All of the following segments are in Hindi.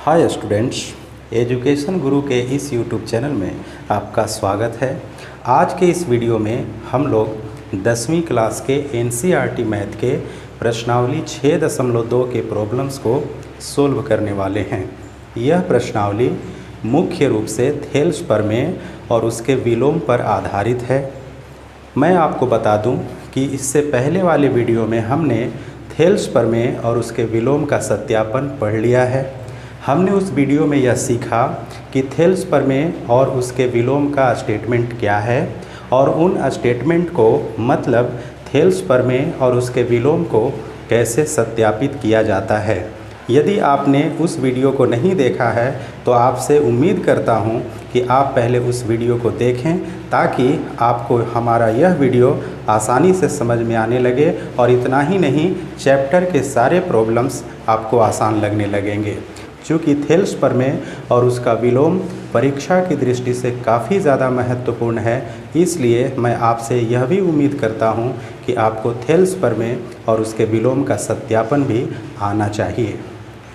हाय स्टूडेंट्स, एजुकेशन गुरु के इस यूट्यूब चैनल में आपका स्वागत है। आज के इस वीडियो में हम लोग 10वीं क्लास के एनसीईआरटी मैथ के प्रश्नावली 6.2 के प्रॉब्लम्स को सोल्व करने वाले हैं। यह प्रश्नावली मुख्य रूप से थेल्स प्रमेय और उसके विलोम पर आधारित है। मैं आपको बता दूं कि इससे पहले वाले वीडियो में हमने थेल्स प्रमेय और उसके विलोम का सत्यापन पढ़ लिया है। हमने उस वीडियो में यह सीखा कि थेल्स प्रमेय और उसके विलोम का स्टेटमेंट क्या है और उन स्टेटमेंट को मतलब थेल्स प्रमेय और उसके विलोम को कैसे सत्यापित किया जाता है। यदि आपने उस वीडियो को नहीं देखा है तो आपसे उम्मीद करता हूं कि आप पहले उस वीडियो को देखें ताकि आपको हमारा यह वीडियो आसानी से समझ में आने लगे और इतना ही नहीं, चैप्टर के सारे प्रॉब्लम्स आपको आसान लगने लगेंगे। चूँकि थेल्स प्रमेय और उसका विलोम परीक्षा की दृष्टि से काफ़ी ज़्यादा महत्वपूर्ण है, इसलिए मैं आपसे यह भी उम्मीद करता हूं कि आपको थेल्स प्रमेय और उसके विलोम का सत्यापन भी आना चाहिए।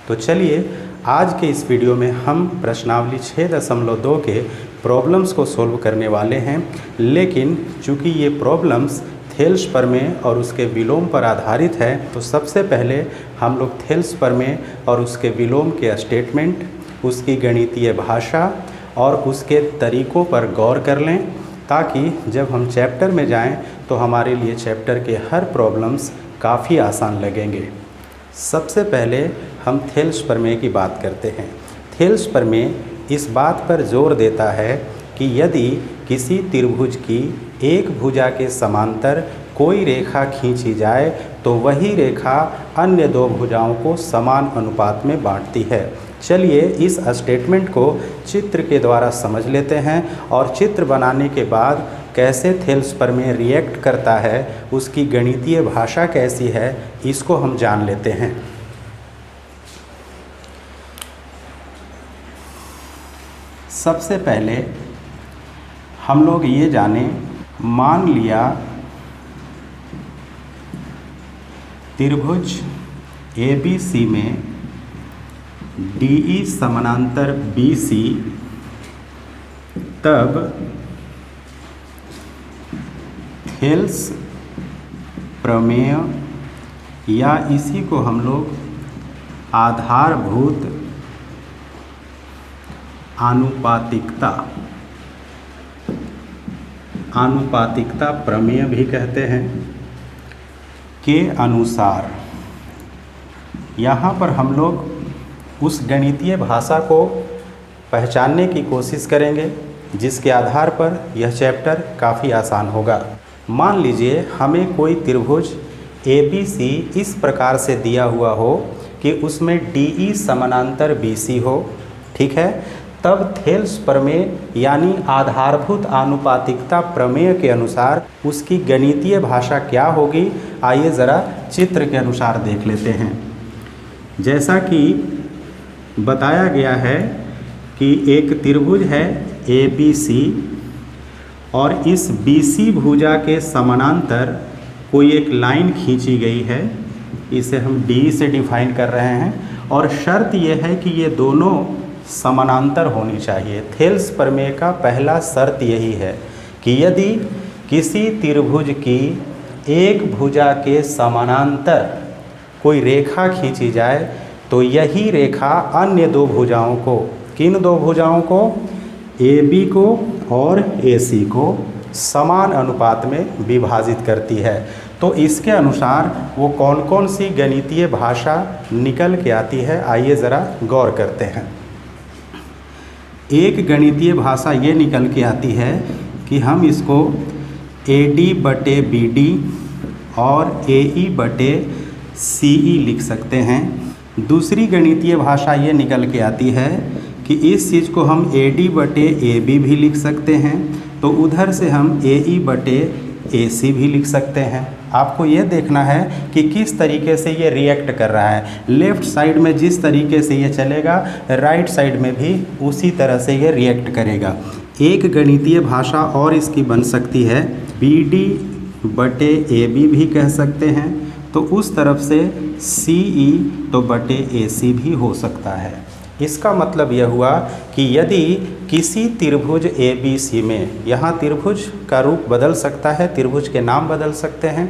तो चलिए आज के इस वीडियो में हम प्रश्नावली 6.2 के प्रॉब्लम्स को सोल्व करने वाले हैं। लेकिन चूँकि ये प्रॉब्लम्स थेल्स प्रमेय और उसके विलोम पर आधारित है, तो सबसे पहले हम लोग थेल्स प्रमेय और उसके विलोम के स्टेटमेंट, उसकी गणितीय भाषा और उसके तरीक़ों पर गौर कर लें ताकि जब हम चैप्टर में जाएं तो हमारे लिए चैप्टर के हर प्रॉब्लम्स काफ़ी आसान लगेंगे। सबसे पहले हम थेल्स प्रमेय की बात करते हैं। थेल्स प्रमेय इस बात पर जोर देता है कि यदि किसी त्रिभुज की एक भुजा के समांतर कोई रेखा खींची जाए तो वही रेखा अन्य दो भुजाओं को समान अनुपात में बांटती है। चलिए इस स्टेटमेंट को चित्र के द्वारा समझ लेते हैं और चित्र बनाने के बाद कैसे थेल्स प्रमेय रिएक्ट करता है, उसकी गणितीय भाषा कैसी है, इसको हम जान लेते हैं। सबसे पहले हम लोग ये जाने, मान लिया त्रिभुज ABC में DE समानांतर BC, तब थेल्स प्रमेय या इसी को हम लोग आधारभूत आनुपातिकता प्रमेय भी कहते हैं के अनुसार यहाँ पर हम लोग उस गणितीय भाषा को पहचानने की कोशिश करेंगे जिसके आधार पर यह चैप्टर काफ़ी आसान होगा। मान लीजिए हमें कोई त्रिभुज ABC इस प्रकार से दिया हुआ हो कि उसमें DE समानांतर BC हो, ठीक है। तब थेल्स प्रमेय यानी आधारभूत आनुपातिकता प्रमेय के अनुसार उसकी गणितीय भाषा क्या होगी, आइए ज़रा चित्र के अनुसार देख लेते हैं। जैसा कि बताया गया है कि एक त्रिभुज है ABC और इस BC भुजा के समानांतर कोई एक लाइन खींची गई है, इसे हम D से डिफाइन कर रहे हैं और शर्त यह है कि ये दोनों समानांतर होनी चाहिए। थेल्स प्रमेय का पहला शर्त यही है कि यदि किसी त्रिभुज की एक भुजा के समानांतर कोई रेखा खींची जाए तो यही रेखा अन्य दो भुजाओं को, किन दो भुजाओं को, AB को और AC को समान अनुपात में विभाजित करती है। तो इसके अनुसार वो कौन कौन सी गणितीय भाषा निकल के आती है, आइए ज़रा गौर करते हैं। एक गणितीय भाषा ये निकल के आती है कि हम इसको AD/BD और AE/CE लिख सकते हैं। दूसरी गणितीय भाषा ये निकल के आती है कि इस चीज़ को हम AD/AB भी लिख सकते हैं, तो उधर से हम AE/AC भी लिख सकते हैं। आपको ये देखना है कि किस तरीके से ये रिएक्ट कर रहा है। लेफ़्ट साइड में जिस तरीके से ये चलेगा, राइट साइड में भी उसी तरह से ये रिएक्ट करेगा। एक गणितीय भाषा और इसकी बन सकती है BD/AB भी कह सकते हैं, तो उस तरफ से CE तो बटे AC भी हो सकता है। इसका मतलब यह हुआ कि यदि किसी त्रिभुज ABC में, यहाँ त्रिभुज का रूप बदल सकता है, त्रिभुज के नाम बदल सकते हैं,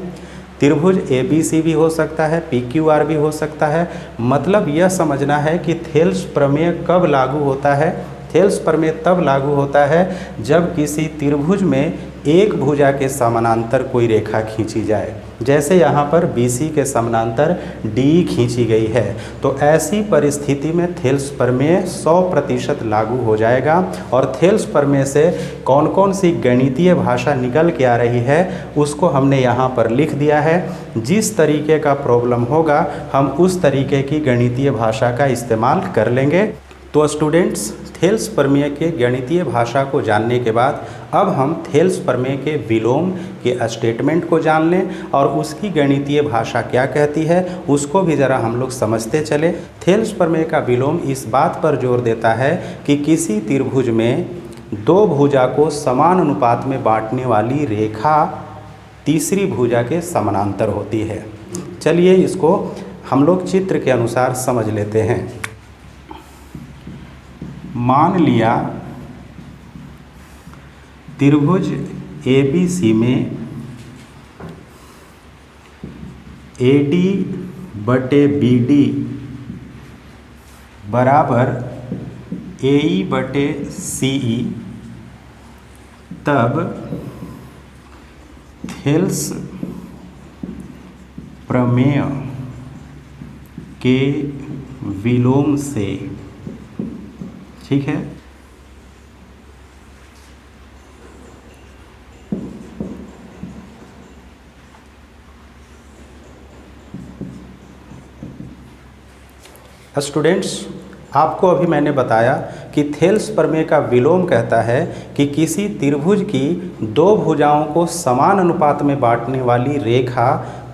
त्रिभुज ABC भी हो सकता है, PQR भी हो सकता है। मतलब यह समझना है कि थेल्स प्रमेय कब लागू होता है। थेल्स प्रमेय तब लागू होता है जब किसी त्रिभुज में एक भुजा के समानांतर कोई रेखा खींची जाए। जैसे यहाँ पर BC के समानांतर DE खींची गई है, तो ऐसी परिस्थिति में थेल्स प्रमेय 100% लागू हो जाएगा। और थेल्स प्रमेय से कौन कौन सी गणितीय भाषा निकल के आ रही है उसको हमने यहाँ पर लिख दिया है। जिस तरीके का प्रॉब्लम होगा हम उस तरीके की गणितीय भाषा का इस्तेमाल कर लेंगे। तो स्टूडेंट्स, थेल्स प्रमेय के गणितीय भाषा को जानने के बाद अब हम थेल्स प्रमेय के विलोम के स्टेटमेंट को जान लें और उसकी गणितीय भाषा क्या कहती है उसको भी ज़रा हम लोग समझते चले। थेल्स प्रमेय का विलोम इस बात पर जोर देता है कि किसी त्रिभुज में दो भुजा को समान अनुपात में बांटने वाली रेखा तीसरी भुजा के समानांतर होती है। चलिए इसको हम लोग चित्र के अनुसार समझ लेते हैं। मान लिया त्रिभुज ABC में AD बटे BD बराबर AE बटे CE, तब थेल्स प्रमेय के विलोम से, ठीक है, स्टूडेंट्स, आपको अभी मैंने बताया कि थेल्स प्रमेय का विलोम कहता है कि किसी त्रिभुज की दो भुजाओं को समान अनुपात में बांटने वाली रेखा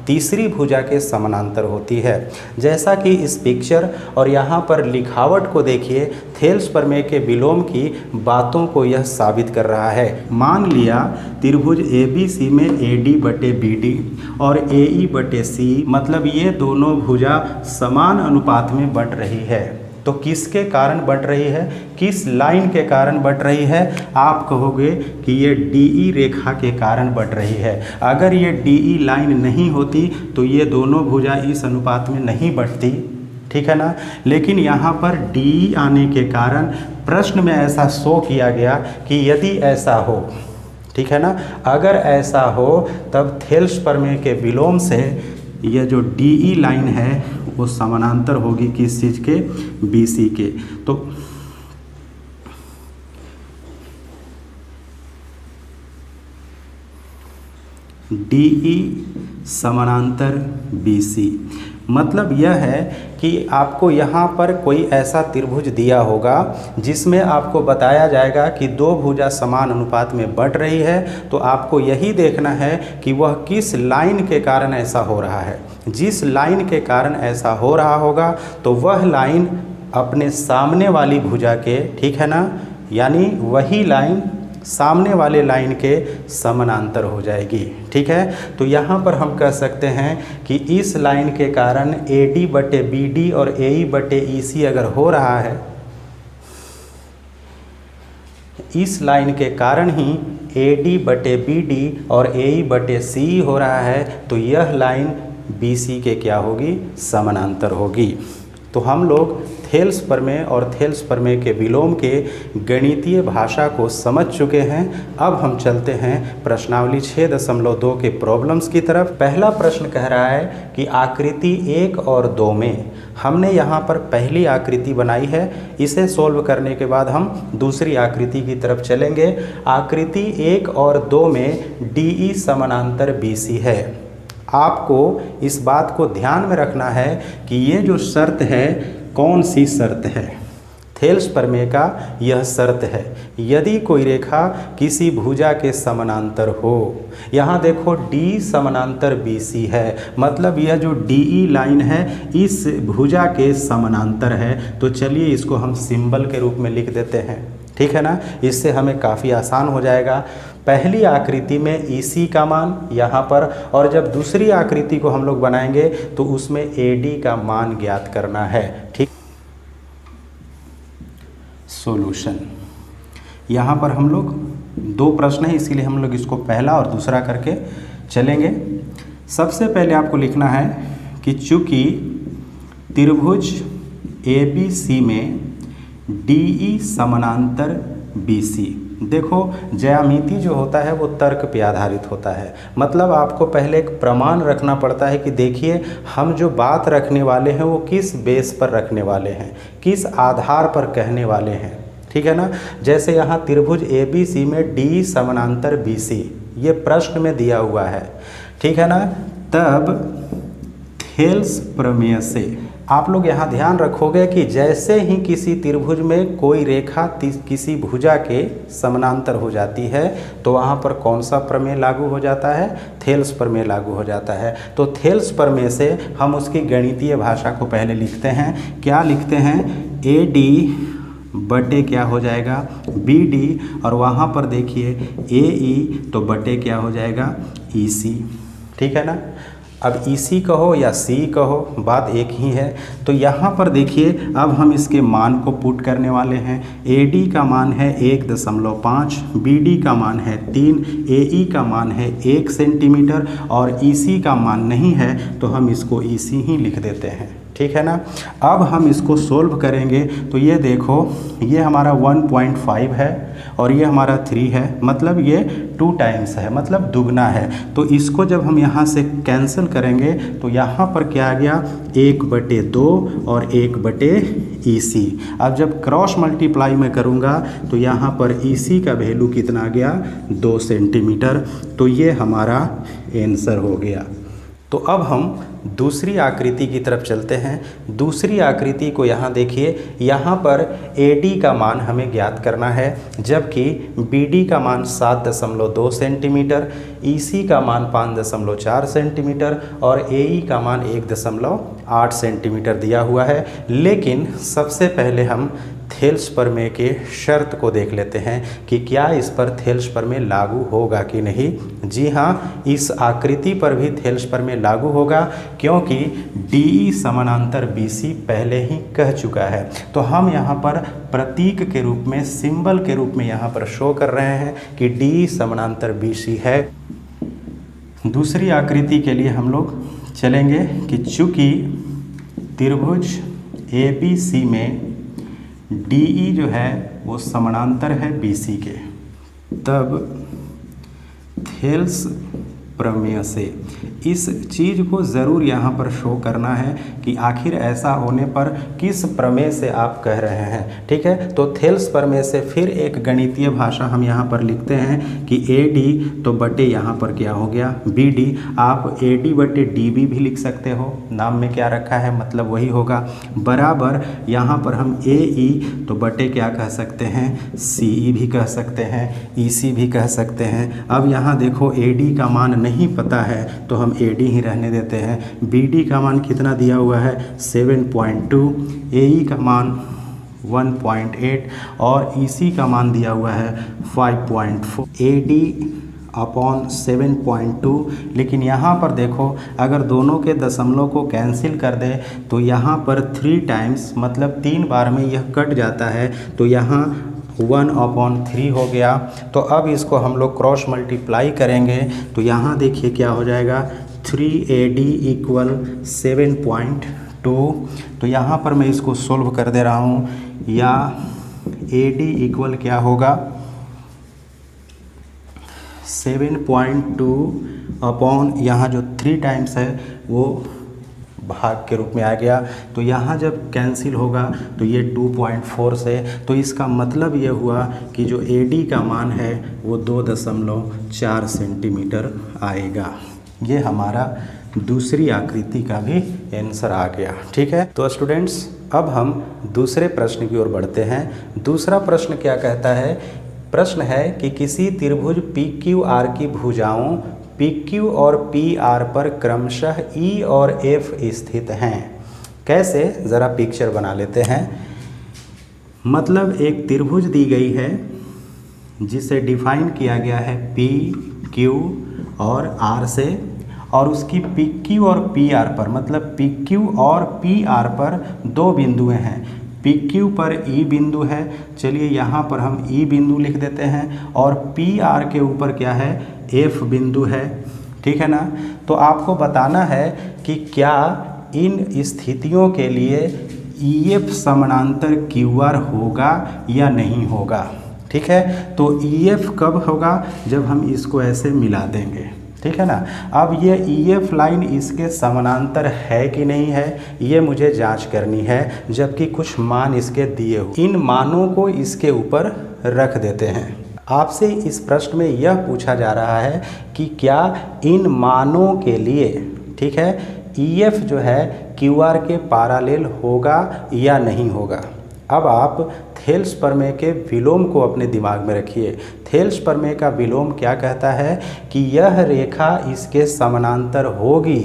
तीसरी भुजा के समानांतर होती है। जैसा कि इस पिक्चर और यहाँ पर लिखावट को देखिए, थेल्स प्रमेय के विलोम की बातों को यह साबित कर रहा है। मान लिया त्रिभुज ABC में AD बटे BD और AE बटे CE, मतलब ये दोनों भुजा समान अनुपात में बंट रही है। तो किसके कारण बंट रही है, किस लाइन के कारण बंट रही है? आप कहोगे कि ये DE रेखा के कारण बंट रही है। अगर ये DE लाइन नहीं होती तो ये दोनों भुजा इस अनुपात में नहीं बंटती, ठीक है ना। लेकिन यहाँ पर DE आने के कारण प्रश्न में ऐसा शो किया गया कि यदि ऐसा हो, ठीक है ना, अगर ऐसा हो तब थेल्स प्रमेय के विलोम से यह जो DE लाइन है वो समानांतर होगी किस चीज़ के, BC के। तो DE समानांतर BC, मतलब यह है कि आपको यहाँ पर कोई ऐसा त्रिभुज दिया होगा जिसमें आपको बताया जाएगा कि दो भुजा समान अनुपात में बंट रही है। तो आपको यही देखना है कि वह किस लाइन के कारण ऐसा हो रहा है। जिस लाइन के कारण ऐसा हो रहा होगा तो वह लाइन अपने सामने वाली भुजा के, ठीक है ना, यानी वही लाइन सामने वाले लाइन के समानांतर हो जाएगी, ठीक है। तो यहाँ पर हम कह सकते हैं कि इस लाइन के कारण AD बटे BD और AE बटे EC अगर हो रहा है, इस लाइन के कारण ही AD बटे BD और AE बटे CE हो रहा है, तो यह लाइन BC के क्या होगी, समानांतर होगी। तो हम लोग थेल्स प्रमेय और थेल्स प्रमेय के विलोम के गणितीय भाषा को समझ चुके हैं। अब हम चलते हैं प्रश्नावली 6.2 के प्रॉब्लम्स की तरफ। पहला प्रश्न कह रहा है कि आकृति 1 और 2 में, हमने यहाँ पर पहली आकृति बनाई है, इसे सोल्व करने के बाद हम दूसरी आकृति की तरफ चलेंगे। आकृति 1 और 2 में DE समानांतर BC है। आपको इस बात को ध्यान में रखना है कि ये जो शर्त है कौन सी शर्त है, थेल्स प्रमेय का यह शर्त है। यदि कोई रेखा किसी भुजा के समानांतर हो, यहाँ देखो D समानांतर BC है, मतलब यह जो DE लाइन है इस भुजा के समानांतर है। तो चलिए इसको हम सिंबल के रूप में लिख देते हैं, ठीक है ना, इससे हमें काफ़ी आसान हो जाएगा। पहली आकृति में EC का मान यहाँ पर, और जब दूसरी आकृति को हम लोग बनाएंगे तो उसमें AD का मान ज्ञात करना है, ठीक। सॉल्यूशन। यहाँ पर हम लोग दो प्रश्न है, इसीलिए हम लोग इसको पहला और दूसरा करके चलेंगे। सबसे पहले आपको लिखना है कि चूंकि त्रिभुज ABC में DE समानांतर BC। देखो ज्यामिति जो होता है वो तर्क पे आधारित होता है, मतलब आपको पहले एक प्रमाण रखना पड़ता है कि देखिए हम जो बात रखने वाले हैं वो किस बेस पर रखने वाले हैं, किस आधार पर कहने वाले हैं, ठीक है ना। जैसे यहाँ त्रिभुज ABC में DE समानांतर BC ये प्रश्न में दिया हुआ है, ठीक है ना। तब थेल्स प्रमेय से आप लोग यहाँ ध्यान रखोगे कि जैसे ही किसी त्रिभुज में कोई रेखा किसी भुजा के समानांतर हो जाती है तो वहाँ पर कौन सा प्रमेय लागू हो जाता है, थेल्स प्रमेय लागू हो जाता है। तो थेल्स प्रमेय से हम उसकी गणितीय भाषा को पहले लिखते हैं। क्या लिखते हैं, AD बटे क्या हो जाएगा BD, और वहाँ पर देखिए AE तो बटे क्या हो जाएगा EC, ठीक है ना। अब EC कहो या C कहो बात एक ही है। तो यहाँ पर देखिए अब हम इसके मान को पुट करने वाले हैं। AD का मान है 1.5, BD का मान है 3, AE का मान है 1 सेंटीमीटर और EC का मान नहीं है तो हम इसको EC ही लिख देते हैं, ठीक है ना। अब हम इसको सोल्व करेंगे तो ये देखो ये हमारा 1.5 है और ये हमारा 3 है, मतलब ये 2 टाइम्स है, मतलब दुगना है। तो इसको जब हम यहाँ से कैंसिल करेंगे तो यहाँ पर क्या आ गया 1/2 और 1/EC। अब जब क्रॉस मल्टीप्लाई में करूँगा तो यहाँ पर EC का वैल्यू कितना आ गया 2 सेंटीमीटर। तो ये हमारा आंसर हो गया। तो अब हम दूसरी आकृति की तरफ चलते हैं। दूसरी आकृति को यहाँ देखिए, यहाँ पर AD का मान हमें ज्ञात करना है, जबकि BD का मान 7.2 सेंटीमीटर, EC का मान 5.4 सेंटीमीटर और AE का मान 1.8 सेंटीमीटर दिया हुआ है। लेकिन सबसे पहले हम थेल्स प्रमेय के शर्त को देख लेते हैं कि क्या इस पर थेल्स प्रमेय लागू होगा कि नहीं। जी हाँ, इस आकृति पर भी थेल्स प्रमेय लागू होगा, क्योंकि DE समानांतर BC पहले ही कह चुका है। तो हम यहाँ पर प्रतीक के रूप में, सिंबल के रूप में यहाँ पर शो कर रहे हैं कि DE समानांतर BC है। दूसरी आकृति के लिए हम लोग चलेंगे कि चूँकि त्रिभुज ABC में DE जो है वो समानांतर है BC के, तब थेल्स प्रमेय से इस चीज़ को ज़रूर यहाँ पर शो करना है कि आखिर ऐसा होने पर किस प्रमेय से आप कह रहे हैं, ठीक है। तो थेल्स प्रमेय से फिर एक गणितीय भाषा हम यहाँ पर लिखते हैं कि AD तो बटे यहाँ पर क्या हो गया BD। आप AD बटे DB भी लिख सकते हो, नाम में क्या रखा है मतलब वही होगा, बराबर यहाँ पर हम AE तो बटे क्या कह सकते हैं CE भी कह सकते हैं, EC भी कह सकते हैं। अब यहाँ देखो AD का मान नहीं पता है तो हम AD ही रहने देते हैं। BD का मान कितना दिया हुआ है 7.2, AE का मान 1.8 और EC का मान दिया हुआ है 5.4। AD upon 7.2। लेकिन यहाँ पर देखो अगर दोनों के दशमलव को कैंसिल कर दे तो यहाँ पर 3 टाइम्स मतलब 3 बार में यह कट जाता है, तो यहाँ 1/3 हो गया। तो अब इसको हम लोग क्रॉस मल्टीप्लाई करेंगे तो यहाँ देखिए क्या हो जाएगा 3AD इक्वल 7.2। तो यहाँ पर मैं इसको सोल्व कर दे रहा हूँ, या AD इक्वल क्या होगा 7.2 अपॉन यहाँ जो 3 टाइम्स है वो भाग के रूप में आ गया। तो यहाँ जब कैंसिल होगा तो ये 2.4 से, तो इसका मतलब ये हुआ कि जो AD का मान है वो 2.4 सेंटीमीटर आएगा। ये हमारा दूसरी आकृति का भी आंसर आ गया, ठीक है। तो स्टूडेंट्स अब हम दूसरे प्रश्न की ओर बढ़ते हैं। दूसरा प्रश्न क्या कहता है, प्रश्न है कि किसी त्रिभुज PQR की भुजाओं PQ और PR पर क्रमशः E और F स्थित हैं। कैसे, ज़रा पिक्चर बना लेते हैं। मतलब एक त्रिभुज दी गई है जिसे डिफाइन किया गया है P, Q और R से, और उसकी PQ और PR पर मतलब PQ और PR पर 2 बिंदुएं हैं। पी क्यू पर ई बिंदु है, चलिए यहाँ पर हम ई बिंदु लिख देते हैं, और पी आर के ऊपर क्या है, एफ बिंदु है, ठीक है ना। तो आपको बताना है कि क्या इन स्थितियों के लिए ई एफ समानांतर क्यू आर होगा या नहीं होगा, ठीक है। तो ई एफ कब होगा, जब हम इसको ऐसे मिला देंगे, ठीक है ना। अब ये ई एफ लाइन इसके समानांतर है कि नहीं है, ये मुझे जांच करनी है, जबकि कुछ मान इसके दिए हो, इन मानों को इसके ऊपर रख देते हैं। आपसे इस प्रश्न में यह पूछा जा रहा है कि क्या इन मानों के लिए, ठीक है, ई एफ जो है क्यू आर के पैरेलल होगा या नहीं होगा। अब आप थेल्स प्रमेय के विलोम को अपने दिमाग में रखिए। थेल्स प्रमेय का विलोम क्या कहता है कि यह रेखा इसके समानांतर होगी।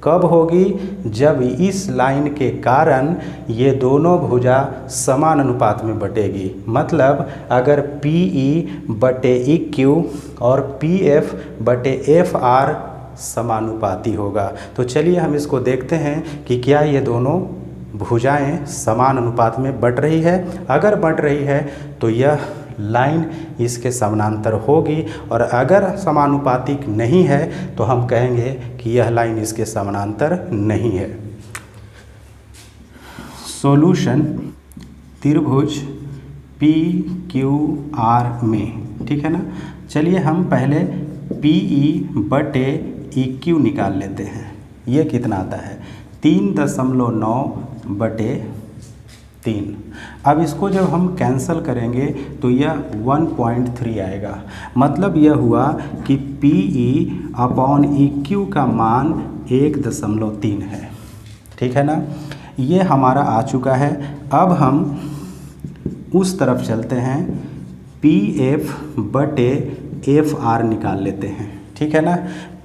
कब होगी, जब इस लाइन के कारण ये दोनों भुजा समान अनुपात में बटेगी। मतलब अगर पी ई बटे ई क्यू और पी एफ बटे एफ आर समानुपाती होगा। तो चलिए हम इसको देखते हैं कि क्या ये दोनों भुजाएं समान अनुपात में बट रही है। अगर बट रही है तो यह लाइन इसके समानांतर होगी, और अगर समानुपातिक नहीं है तो हम कहेंगे कि यह लाइन इसके समानांतर नहीं है। सॉल्यूशन त्रिभुज पी क्यू आर में, ठीक है ना। चलिए हम पहले पी ई बटे ई क्यू निकाल लेते हैं। ये कितना आता है, 3.9 बटे 3। अब इसको जब हम कैंसल करेंगे तो यह 1.3 आएगा। मतलब यह हुआ कि P E upon E Q का मान 1.3 है, ठीक है ना। ये हमारा आ चुका है। अब हम उस तरफ चलते हैं, पी एफ बटे एफ आर निकाल लेते हैं, ठीक है ना।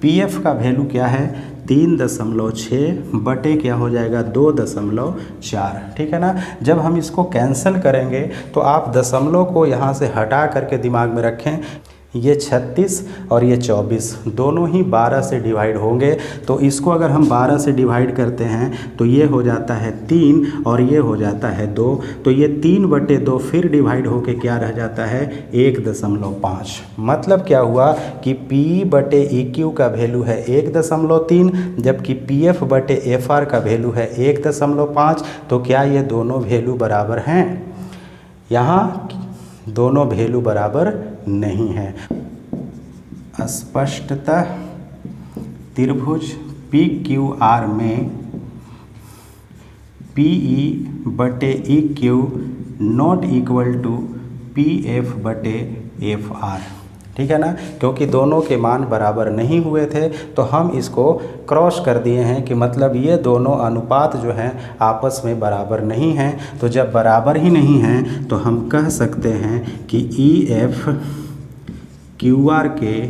पी एफ का वैल्यू क्या है, 3.6 बटे क्या हो जाएगा, 2.4, ठीक है ना। जब हम इसको कैंसिल करेंगे तो आप दशमलव को यहाँ से हटा करके दिमाग में रखें। ये 36 और ये 24 दोनों ही 12 से डिवाइड होंगे। तो इसको अगर हम 12 से डिवाइड करते हैं तो ये हो जाता है 3 और ये हो जाता है 2। तो ये 3/2 फिर डिवाइड होके क्या रह जाता है, 1.5। मतलब क्या हुआ कि P बटे ई क्यू का वैल्यू है 1.3, जबकि पी एफ बटे एफ आर का वैल्यू है 1.5। तो क्या ये दोनों वैल्यू बराबर हैं? यहाँ दोनों वैल्यू बराबर नहीं है। स्पष्टतः त्रिभुज पी क्यू आर में पी ई बटे E Q not equal to P F बटे एफ आर, ठीक है ना। क्योंकि दोनों के मान बराबर नहीं हुए थे तो हम इसको क्रॉस कर दिए हैं कि मतलब ये दोनों अनुपात जो हैं आपस में बराबर नहीं हैं। तो जब बराबर ही नहीं हैं तो हम कह सकते हैं कि ई एफ क्यू आर के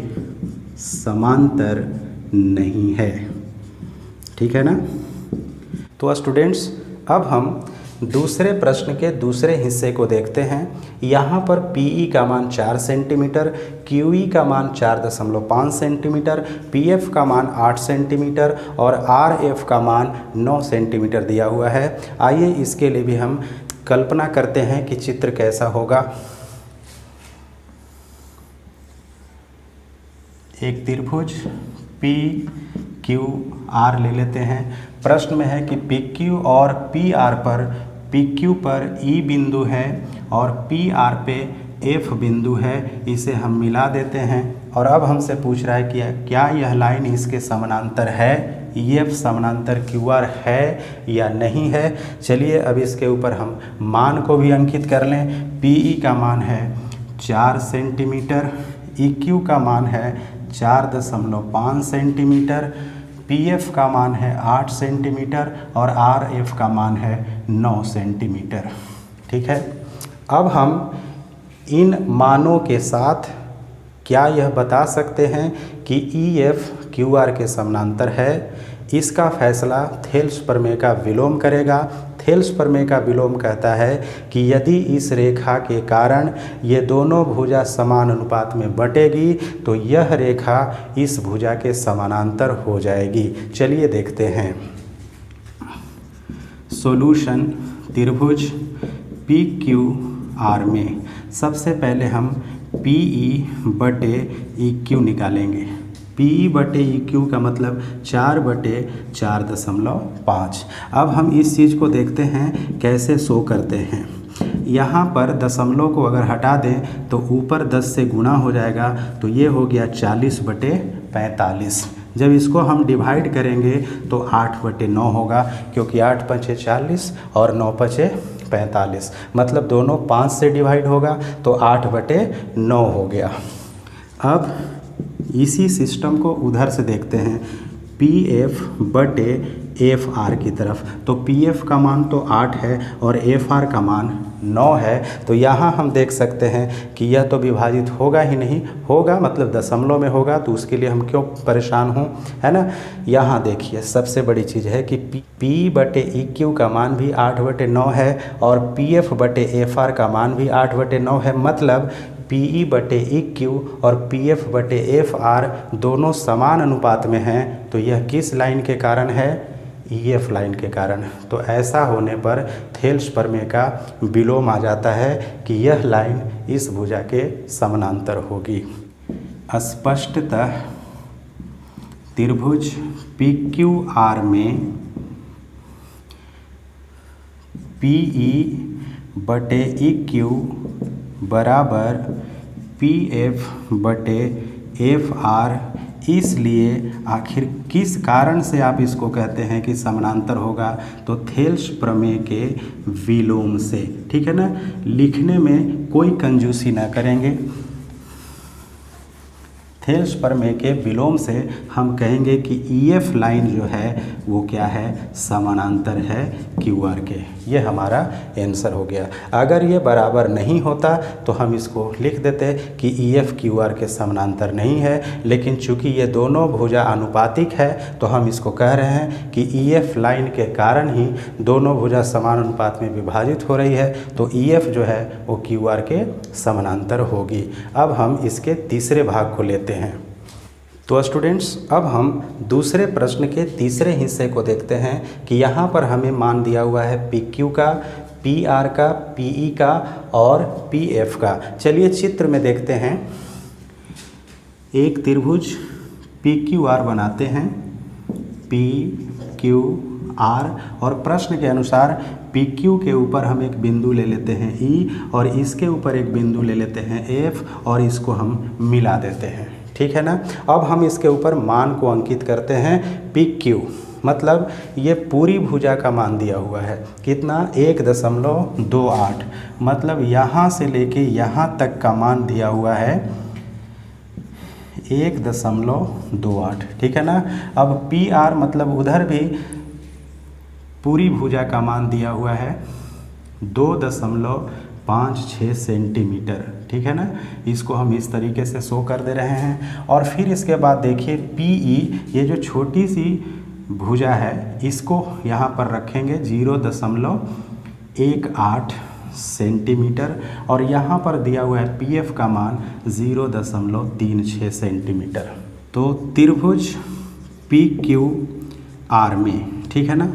समांतर नहीं है, ठीक है ना। तो स्टूडेंट्स, अब हम दूसरे प्रश्न के दूसरे हिस्से को देखते हैं। यहाँ पर PE का मान 4 सेंटीमीटर, QE का मान 4.5 सेंटीमीटर, PF का मान 8 सेंटीमीटर और RF का मान 9 सेंटीमीटर दिया हुआ है। आइए इसके लिए भी हम कल्पना करते हैं कि चित्र कैसा होगा। एक त्रिभुज PQR ले लेते हैं। प्रश्न में है कि PQ और PR पर PQ पर E बिंदु है और PR पे F बिंदु है। इसे हम मिला देते हैं और अब हमसे पूछ रहा है कि क्या यह लाइन इसके समानांतर है, EF समानांतर QR है या नहीं है। चलिए अब इसके ऊपर हम मान को भी अंकित कर लें। PE का मान है 4 सेंटीमीटर, EQ का मान है 4.5 सेंटीमीटर, PF का मान है 8 सेंटीमीटर और RF का मान है 9 सेंटीमीटर, ठीक है। अब हम इन मानों के साथ क्या यह बता सकते हैं कि EF QR के समानांतर है। इसका फैसला थेल्स प्रमेय का विलोम करेगा। थेल्स प्रमेय का विलोम कहता है कि यदि इस रेखा के कारण ये दोनों भुजा समान अनुपात में बटेगी तो यह रेखा इस भुजा के समानांतर हो जाएगी। चलिए देखते हैं। सॉल्यूशन त्रिभुज पी क्यू आर में सबसे पहले हम पी ई बटे ई क्यू निकालेंगे। पी ई बटे ई क्यू का मतलब 4/4.5। अब हम इस चीज़ को देखते हैं कैसे शो करते हैं। यहाँ पर दशमलव को अगर हटा दें तो ऊपर 10 से गुणा हो जाएगा, तो ये हो गया 40/45। जब इसको हम डिवाइड करेंगे तो 8/9 होगा, क्योंकि 8 पचे 40 और 9 पचे 45, मतलब दोनों 5 से डिवाइड होगा तो 8/9 हो गया। अब इसी सिस्टम को उधर से देखते हैं, पी एफ बटे एफ आर की तरफ। तो पी एफ का मान तो 8 है और एफ आर का मान 9 है, तो यहाँ हम देख सकते हैं कि यह तो विभाजित होगा ही नहीं, होगा मतलब दशमलव में होगा, तो उसके लिए हम क्यों परेशान हूँ, है ना। यहाँ देखिए सबसे बड़ी चीज़ है कि पी बटे ई क्यू का मान भी 8/9 है और पी एफ बटे एफ आर का मान भी 8/9 है, मतलब पी ई बटे ई क्यू और पी एफ बटे एफ आर दोनों समान अनुपात में हैं। तो यह किस लाइन के कारण है? ई एफ लाइन के कारण। तो ऐसा होने पर थेल्स प्रमेय का विलोम आ जाता है कि यह लाइन इस भुजा के समानांतर होगी। स्पष्टतः त्रिभुज पी क्यू आर में पी ई बटे ई क्यू बराबर पी एफ बटे एफ आर, इसलिए आखिर किस कारण से आप इसको कहते हैं कि समानांतर होगा? तो थेल्स प्रमेय के विलोम से, ठीक है ना। लिखने में कोई कंजूसी ना करेंगे। थेल्स प्रमेय के विलोम से हम कहेंगे कि ई एफ लाइन जो है वो क्या है? समानांतर है क्यू आर के। ये हमारा आंसर हो गया। अगर ये बराबर नहीं होता तो हम इसको लिख देते कि ई एफ क्यू आर के समानांतर नहीं है, लेकिन चूंकि ये दोनों भुजा अनुपातिक है तो हम इसको कह रहे हैं कि ई एफ लाइन के कारण ही दोनों भुजा समान अनुपात में विभाजित हो रही है, तो ई एफ जो है वो क्यू आर के समानांतर होगी। अब हम इसके तीसरे भाग को लेते हैं। तो स्टूडेंट्स, अब हम दूसरे प्रश्न के तीसरे हिस्से को देखते हैं कि यहाँ पर हमें मान दिया हुआ है पी क्यू का, पी आर का, पी ई का और पी एफ का। चलिए चित्र में देखते हैं। एक त्रिभुज पी क्यू आर बनाते हैं, पी क्यू आर, और प्रश्न के अनुसार पी क्यू के ऊपर हम एक बिंदु ले लेते हैं ई, और इसके ऊपर एक बिंदु ले लेते हैं एफ, और इसको हम मिला देते हैं, ठीक है ना। अब हम इसके ऊपर मान को अंकित करते हैं पी क्यू, मतलब ये पूरी भुजा का मान दिया हुआ है कितना? 1.28, मतलब यहाँ से लेके यहाँ तक का मान दिया हुआ है 1.28, ठीक है ना। अब पी आर मतलब उधर भी पूरी भुजा का मान दिया हुआ है 2.56 सेंटीमीटर, ठीक है ना। इसको हम इस तरीके से शो कर दे रहे हैं। और फिर इसके बाद देखिए पी ई, ये जो छोटी सी भुजा है इसको यहाँ पर रखेंगे 0.18 सेंटीमीटर, और यहाँ पर दिया हुआ है पी एफ का मान 0.36 सेंटीमीटर। तो त्रिभुज पी क्यू आर में, ठीक है ना,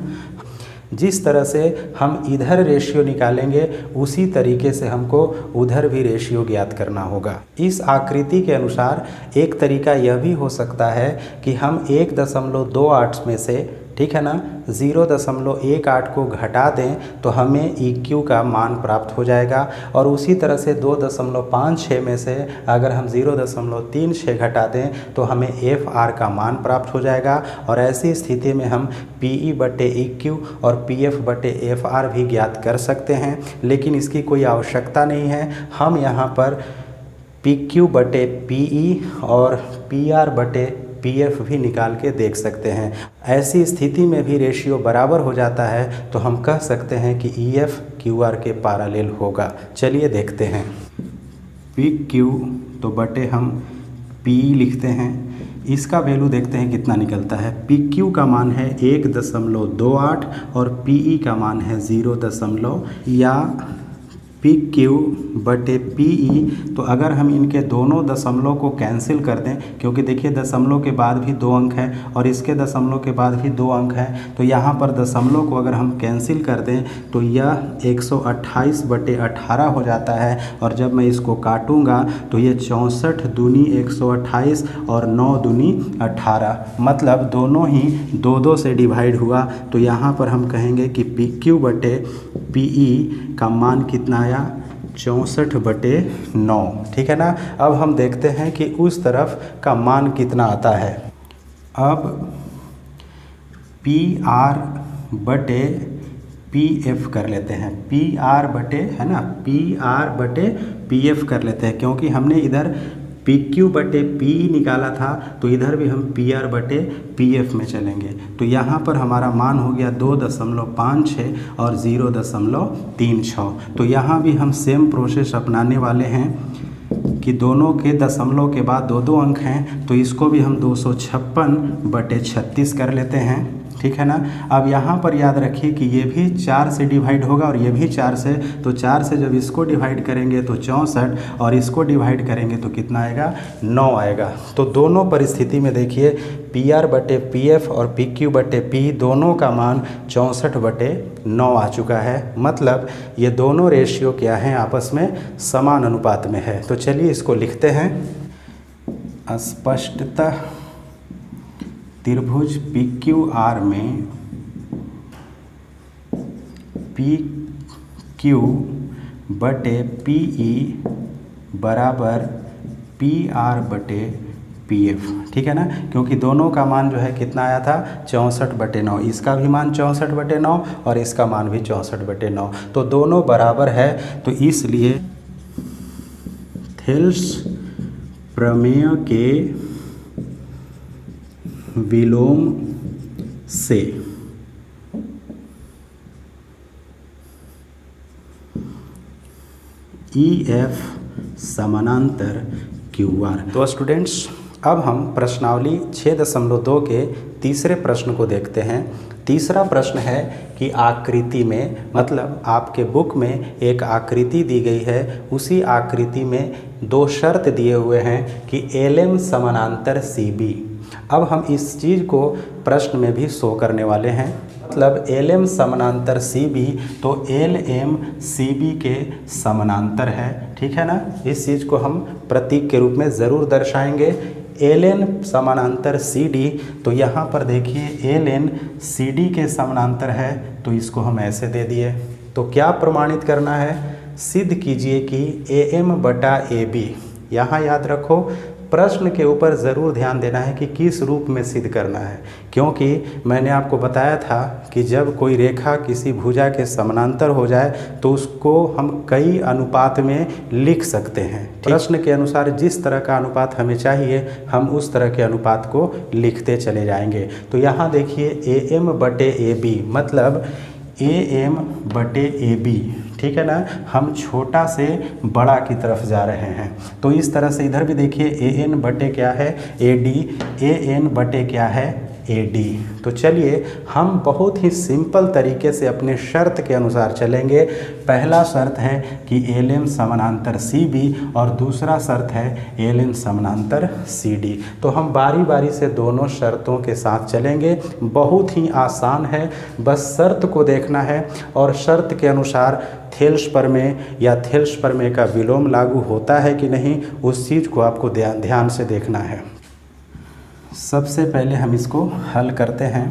जिस तरह से हम इधर रेशियो निकालेंगे उसी तरीके से हमको उधर भी रेशियो ज्ञात करना होगा। इस आकृति के अनुसार एक तरीका यह भी हो सकता है कि हम 1.28 में से, ठीक है ना, 0.18 को घटा दें तो हमें ई क्यू का मान प्राप्त हो जाएगा, और उसी तरह से 2.56 में से अगर हम 0.36 घटा दें तो हमें एफ आर का मान प्राप्त हो जाएगा। और ऐसी स्थिति में हम पी ई बटे ई क्यू और पी एफ बटे एफ आर भी ज्ञात कर सकते हैं, लेकिन इसकी कोई आवश्यकता नहीं है। हम यहाँ पर पी क्यू बटे पी ई और पी आर बटे पी एफ भी निकाल के देख सकते हैं। ऐसी स्थिति में भी रेशियो बराबर हो जाता है, तो हम कह सकते हैं कि ई एफ क्यू आर के पैरेलल होगा। चलिए देखते हैं। पी क्यू तो बटे हम पी लिखते हैं, इसका वैल्यू देखते हैं कितना निकलता है। पी क्यू का मान है 1.28 और पी ई का मान है 0. या पी क्यू बटे पी ई। तो अगर हम इनके दोनों दशमलव को कैंसिल कर दें, क्योंकि देखिए दशमलव के बाद भी 2 अंक हैं और इसके दशमलव के बाद भी 2 अंक हैं, तो यहाँ पर दशमलव को अगर हम कैंसिल कर दें तो यह 128 बटे 18 हो जाता है। और जब मैं इसको काटूंगा तो ये 64 दूनी 128 और 9 दूनी 18, मतलब दोनों ही 2 से डिवाइड हुआ। तो यहाँ पर हम कहेंगे कि पी क्यू बटे पी ई का मान कितना आया, 64 बटे 9। ठीक है ना। अब हम देखते हैं कि उस तरफ का मान कितना आता है। अब पी आर बटे पी एफ कर लेते हैं, पी आर बटे, है ना, पी आर बटे पी एफ कर लेते हैं, क्योंकि हमने इधर पी क्यू बटे पी निकाला था तो इधर भी हम पी आर बटे पी एफ में चलेंगे। तो यहाँ पर हमारा मान हो गया 2.56 और 0.36। तो यहाँ भी हम सेम प्रोसेस अपनाने वाले हैं कि दोनों के दशमलव के बाद 2 अंक हैं, तो इसको भी हम 256 बटे 36 कर लेते हैं। ठीक है ना। अब यहाँ पर याद रखिए कि ये भी 4 से डिवाइड होगा और ये भी 4 से, तो 4 से जब इसको डिवाइड करेंगे तो 64 और इसको डिवाइड करेंगे तो कितना आएगा, 9 आएगा। तो दोनों परिस्थिति में देखिए पी आर बटे पी एफ और पी क्यू बटे पी दोनों का मान 64 बटे 9 आ चुका है। मतलब ये दोनों रेशियो क्या हैं, आपस में समान अनुपात में है। तो चलिए इसको लिखते हैं। स्पष्टतः त्रिभुज पी क्यू आर में पी क्यू बटे पी ई बराबर पी आर बटे पी एफ। ठीक है ना, क्योंकि दोनों का मान जो है कितना आया था, 64 बटे 9। इसका भी मान 64 बटे 9 और इसका मान भी 64 बटे 9। तो दोनों बराबर है, तो इसलिए थेल्स प्रमेय के विलोम से ई एफ समानांतर क्यू आर। तो स्टूडेंट्स, अब हम प्रश्नावली 6.2 के तीसरे प्रश्न को देखते हैं। तीसरा प्रश्न है कि आकृति में, मतलब आपके बुक में एक आकृति दी गई है, उसी आकृति में 2 शर्त दिए हुए हैं कि एल एम समानांतर सी बी। अब हम इस चीज़ को प्रश्न में भी शो करने वाले हैं। मतलब एल एम समानांतर सी बी, तो एल एम सी बी के समानांतर है। ठीक है ना। इस चीज़ को हम प्रतीक के रूप में ज़रूर दर्शाएंगे। एल एन समानांतर सी डी, तो यहाँ पर देखिए एल एन सी डी के समानांतर है, तो इसको हम ऐसे दे दिए। तो क्या प्रमाणित करना है, सिद्ध कीजिए कि ए एम बटा ए बी। यहाँ याद रखो, प्रश्न के ऊपर ज़रूर ध्यान देना है कि किस रूप में सिद्ध करना है, क्योंकि मैंने आपको बताया था कि जब कोई रेखा किसी भुजा के समानांतर हो जाए तो उसको हम कई अनुपात में लिख सकते हैं। प्रश्न के अनुसार जिस तरह का अनुपात हमें चाहिए हम उस तरह के अनुपात को लिखते चले जाएंगे। तो यहाँ देखिए ए एम बटे ए बी, मतलब ए एम बटे ए बी। ठीक है ना, हम छोटा से बड़ा की तरफ जा रहे हैं। तो इस तरह से इधर भी देखिए ए एन बटे क्या है, ए डी, ए एन बटे क्या है, ए डी। तो चलिए हम बहुत ही सिंपल तरीके से अपने शर्त के अनुसार चलेंगे। पहला शर्त है कि एल एम समानांतर सी बी और दूसरा शर्त है एल एन समानांतर सी डी। तो हम बारी बारी से दोनों शर्तों के साथ चलेंगे। बहुत ही आसान है, बस शर्त को देखना है और शर्त के अनुसार थेल्स प्रमेय या थेल्स प्रमेय का विलोम लागू होता है कि नहीं, उस चीज़ को आपको ध्यान से देखना है। सबसे पहले हम इसको हल करते हैं।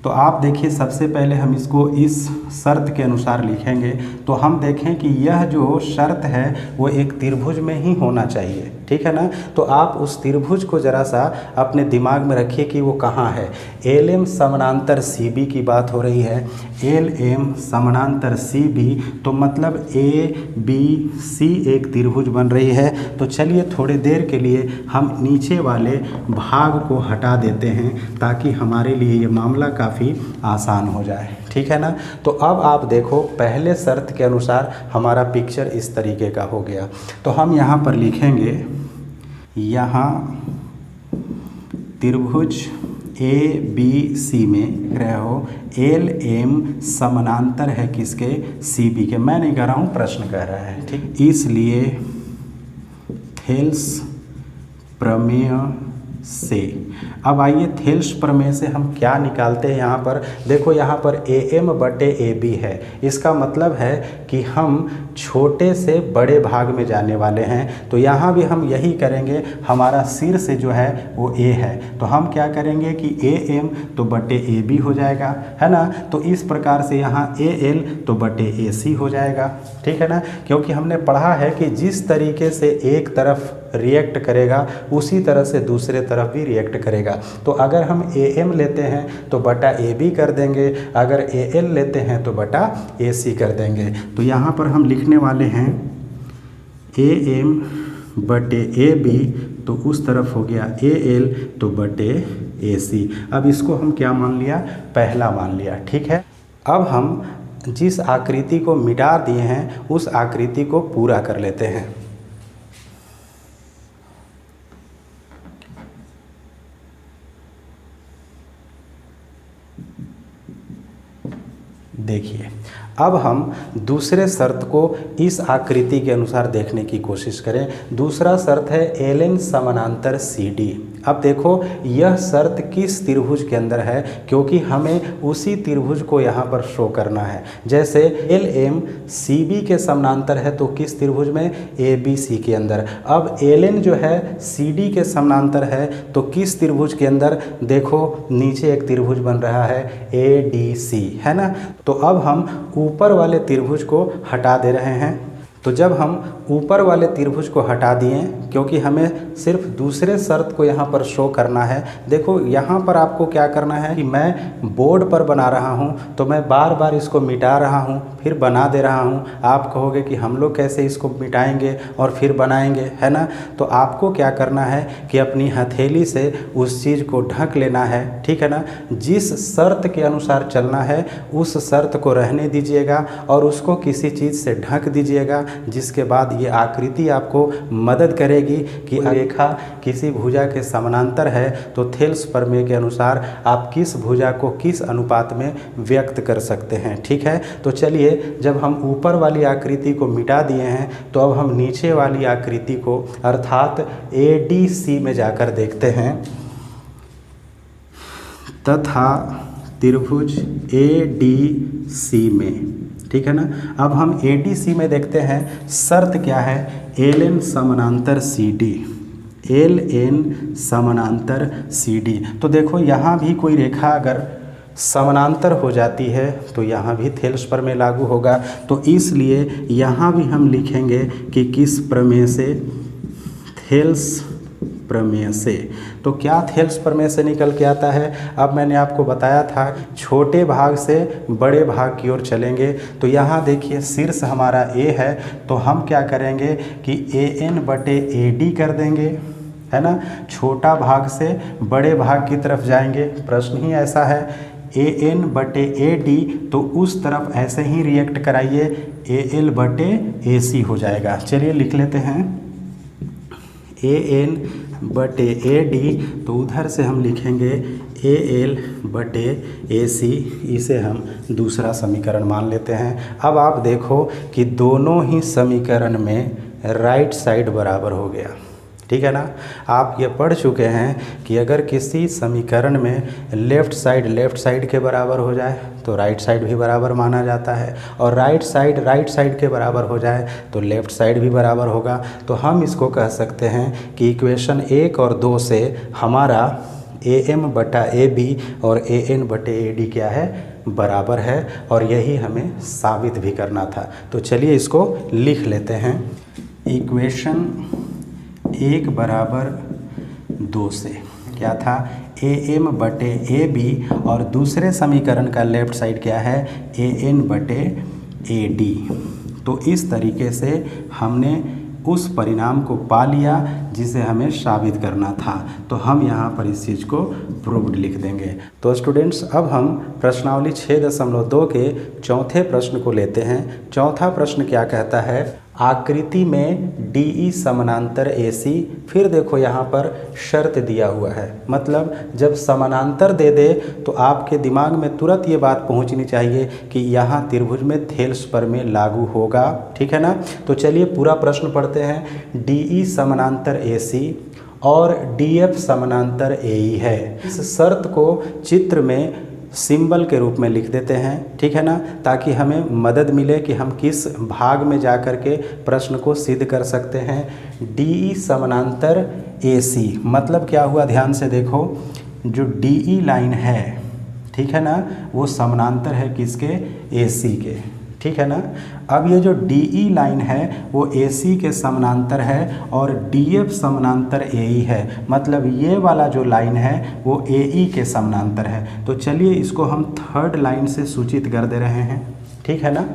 तो आप देखिए, सबसे पहले हम इसको इस शर्त के अनुसार लिखेंगे। तो हम देखें कि यह जो शर्त है वो एक त्रिभुज में ही होना चाहिए। ठीक है ना। तो आप उस त्रिभुज को ज़रा सा अपने दिमाग में रखिए कि वो कहाँ है। एल एम समानांतर सी बी की बात हो रही है। एल एम समानांतर सी बी, तो मतलब ए बी सी एक त्रिभुज बन रही है। तो चलिए थोड़ी देर के लिए हम नीचे वाले भाग को हटा देते हैं ताकि हमारे लिए ये मामला काफ़ी आसान हो जाए। ठीक है ना। तो अब आप देखो, पहले शर्त के अनुसार हमारा पिक्चर इस तरीके का हो गया। तो हम यहाँ पर लिखेंगे, यहाँ त्रिभुज ए बी सी में रहे हो, एल एम समानांतर है किसके, सी बी के। मैं नहीं कह रहा हूँ, प्रश्न कह रहा है, ठीक। इसलिए थेल्स प्रमेय से, अब आइए थेल्स प्रमेय से हम क्या निकालते हैं। यहाँ पर देखो, यहाँ पर ए एम बटे ए बी है, इसका मतलब है कि हम छोटे से बड़े भाग में जाने वाले हैं। तो यहाँ भी हम यही करेंगे, हमारा शीर्ष जो है वो ए है, तो हम क्या करेंगे कि ए एम तो बटे ए बी हो जाएगा, है ना। तो इस प्रकार से यहाँ ए एल तो बटे ए सी हो जाएगा, ठीक है ना। क्योंकि हमने पढ़ा है कि जिस तरीके से एक तरफ रिएक्ट करेगा उसी तरह से दूसरे तरफ भी रिएक्ट करेगा। तो अगर हम ए एम लेते हैं तो बटा ए बी कर देंगे, अगर ए एल लेते हैं तो बटा ए सी कर देंगे। तो यहाँ पर हम लिखने वाले हैं ए एम बटे ए बी, तो उस तरफ हो गया ए एल तो बटे ए सी। अब इसको हम क्या मान लिया, पहला मान लिया, ठीक है। अब हम जिस आकृति को मिटा दिए हैं उस आकृति को पूरा कर लेते हैं। देखिए, अब हम दूसरे शर्त को इस आकृति के अनुसार देखने की कोशिश करें। दूसरा शर्त है एल एन समानांतर सी डी। अब देखो यह शर्त किस त्रिभुज के अंदर है, क्योंकि हमें उसी त्रिभुज को यहाँ पर शो करना है। जैसे एल एम सी बी के समानांतर है तो किस त्रिभुज में, ए बी सी के अंदर। अब एल एन जो है सी डी के समानांतर है तो किस त्रिभुज के अंदर, देखो नीचे एक त्रिभुज बन रहा है ए डी सी, है ना। तो अब हम ऊपर वाले त्रिभुज को हटा दे रहे हैं। तो जब हम ऊपर वाले त्रिभुज को हटा दिए, क्योंकि हमें सिर्फ दूसरे शर्त को यहाँ पर शो करना है। देखो यहाँ पर आपको क्या करना है कि मैं बोर्ड पर बना रहा हूँ तो मैं बार बार इसको मिटा रहा हूँ फिर बना दे रहा हूँ। आप कहोगे कि हम लोग कैसे इसको मिटाएंगे और फिर बनाएंगे, है ना। तो आपको क्या करना है कि अपनी हथेली से उस चीज़ को ढक लेना है, ठीक है ना। जिस शर्त के अनुसार चलना है उस शर्त को रहने दीजिएगा और उसको किसी चीज़ से ढक दीजिएगा, जिसके बाद ये आकृति आपको मदद करेगी कि रेखा किसी भुजा के समानांतर है तो थेल्स प्रमेय के अनुसार आप किस भुजा को किस अनुपात में व्यक्त कर सकते हैं, ठीक है। तो चलिए, जब हम ऊपर वाली आकृति को मिटा दिए हैं तो अब हम नीचे वाली आकृति को अर्थात ए डी सी में जाकर देखते हैं। तथा त्रिभुज ए डी सी में, ठीक है ना। अब हम ए डी सी में देखते हैं, शर्त क्या है, एल एन समानांतर सी डी, एल एन समानांतर सी डी। तो देखो यहाँ भी कोई रेखा अगर समानांतर हो जाती है तो यहाँ भी थेल्स प्रमेय लागू होगा। तो इसलिए यहाँ भी हम लिखेंगे कि किस प्रमेय से, थेल्स प्रमेय से। तो क्या थेल्स प्रमेय से निकल के आता है, अब मैंने आपको बताया था छोटे भाग से बड़े भाग की ओर चलेंगे। तो यहाँ देखिए शीर्ष हमारा ए है, तो हम क्या करेंगे कि ए एन बटे ए डी कर देंगे, है ना। छोटा भाग से बड़े भाग की तरफ जाएंगे, प्रश्न ही ऐसा है। ए एन बटे ए डी, तो उस तरफ ऐसे ही रिएक्ट कराइए, ए एल बटे ए सी हो जाएगा। चलिए लिख लेते हैं ए एन बटे ए डी, तो उधर से हम लिखेंगे ए एल बटे ए सी। इसे हम दूसरा समीकरण मान लेते हैं। अब आप देखो कि दोनों ही समीकरण में राइट साइड बराबर हो गया, ठीक है ना। आप ये पढ़ चुके हैं कि अगर किसी समीकरण में लेफ़्ट साइड के बराबर हो जाए तो राइट साइड भी बराबर माना जाता है, और राइट साइड के बराबर हो जाए तो लेफ़्ट साइड भी बराबर होगा। तो हम इसको कह सकते हैं कि इक्वेशन 1 और 2 से हमारा ए एम बटा ए बी और ए एन बटे ए डी क्या है, बराबर है, और यही हमें साबित भी करना था। तो चलिए इसको लिख लेते हैं। इक्वेशन 1 बराबर 2 से क्या था, ए एम बटे ए बी, और दूसरे समीकरण का लेफ़्ट साइड क्या है, ए एन बटे ए डी। तो इस तरीके से हमने उस परिणाम को पा लिया जिसे हमें साबित करना था। तो हम यहाँ पर इस चीज़ को प्रूव्ड लिख देंगे। तो स्टूडेंट्स, अब हम प्रश्नावली 6.2 के चौथे प्रश्न को लेते हैं। चौथा प्रश्न क्या कहता है, आकृति में DE समानांतर AC। फिर देखो यहाँ पर शर्त दिया हुआ है, मतलब जब समानांतर दे दे तो आपके दिमाग में तुरंत ये बात पहुँचनी चाहिए कि यहाँ त्रिभुज में थेल्स प्रमेय लागू होगा, ठीक है ना। तो चलिए पूरा प्रश्न पढ़ते हैं। DE समानांतर AC और DF समानांतर AE है। इस शर्त को चित्र में सिंबल के रूप में लिख देते हैं, ठीक है ना, ताकि हमें मदद मिले कि हम किस भाग में जा कर के प्रश्न को सिद्ध कर सकते हैं। DE समानांतर AC मतलब क्या हुआ, ध्यान से देखो, जो DE लाइन है, ठीक है ना, वो समानांतर है किसके, AC के, ठीक है ना। अब ये जो DE लाइन है वो AC के समानांतर है और DF समानांतर AE है, मतलब ये वाला जो लाइन है वो AE के समानांतर है। तो चलिए इसको हम थर्ड लाइन से सूचित कर दे रहे हैं, ठीक है ना।